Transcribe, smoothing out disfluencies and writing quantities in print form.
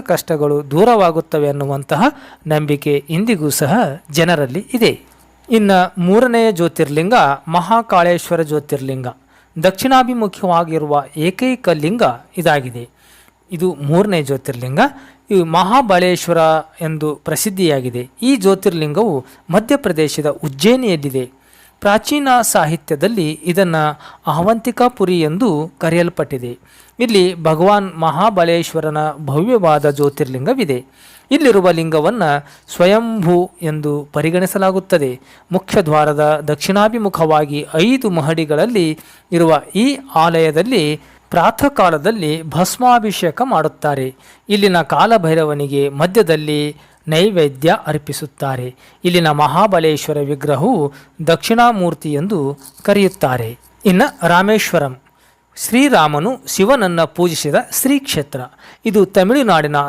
ಕಷ್ಟಗಳು ದೂರವಾಗುತ್ತವೆ ಅನ್ನುವಂತಹ ನಂಬಿಕೆ ಇಂದಿಗೂ ಸಹ ಜನರಲ್ಲಿ ಇದೆ. ಇನ್ನು ಮೂರನೆಯ ಜ್ಯೋತಿರ್ಲಿಂಗ ಮಹಾಕಾಳೇಶ್ವರ ಜ್ಯೋತಿರ್ಲಿಂಗ. ದಕ್ಷಿಣಾಭಿಮುಖವಾಗಿರುವ ಏಕೈಕ ಲಿಂಗ ಇದಾಗಿದೆ. ಇದು ಮೂರನೇ ಜ್ಯೋತಿರ್ಲಿಂಗ. ಇದು ಮಹಾಬಲೇಶ್ವರ ಎಂದು ಪ್ರಸಿದ್ಧಿಯಾಗಿದೆ. ಈ ಜ್ಯೋತಿರ್ಲಿಂಗವು ಮಧ್ಯಪ್ರದೇಶದ ಉಜ್ಜಯಿನಿಯಲ್ಲಿದೆ. ಪ್ರಾಚೀನ ಸಾಹಿತ್ಯದಲ್ಲಿ ಇದನ್ನು ಅಹವಂತಿಕಾಪುರಿ ಎಂದು ಕರೆಯಲ್ಪಟ್ಟಿದೆ. ಇಲ್ಲಿ ಭಗವಾನ್ ಮಹಾಬಲೇಶ್ವರನ ಭವ್ಯವಾದ ಜ್ಯೋತಿರ್ಲಿಂಗವಿದೆ. ಇಲ್ಲಿರುವ ಲಿಂಗವನ್ನು ಸ್ವಯಂಭೂ ಎಂದು ಪರಿಗಣಿಸಲಾಗುತ್ತದೆ. ಮುಖ್ಯ ದ್ವಾರದ ದಕ್ಷಿಣಾಭಿಮುಖವಾಗಿ 5 ಮಹಡಿಗಳಲ್ಲಿ ಇರುವ ಈ ಆಲಯದಲ್ಲಿ ಪ್ರಾತಃ ಕಾಲದಲ್ಲಿ ಭಸ್ಮಾಭಿಷೇಕ ಮಾಡುತ್ತಾರೆ. ಇಲ್ಲಿನ ಕಾಲಭೈರವನಿಗೆ ಮಧ್ಯದಲ್ಲಿ ನೈವೇದ್ಯ ಅರ್ಪಿಸುತ್ತಾರೆ. ಇಲ್ಲಿನ ಮಹಾಬಲೇಶ್ವರ ವಿಗ್ರಹವು ದಕ್ಷಿಣಾಮೂರ್ತಿ ಎಂದು ಕರೆಯುತ್ತಾರೆ. ಇನ್ನು ರಾಮೇಶ್ವರಂ, ಶ್ರೀರಾಮನು ಶಿವನನ್ನು ಪೂಜಿಸಿದ ಶ್ರೀ ಕ್ಷೇತ್ರ. ಇದು ತಮಿಳುನಾಡಿನ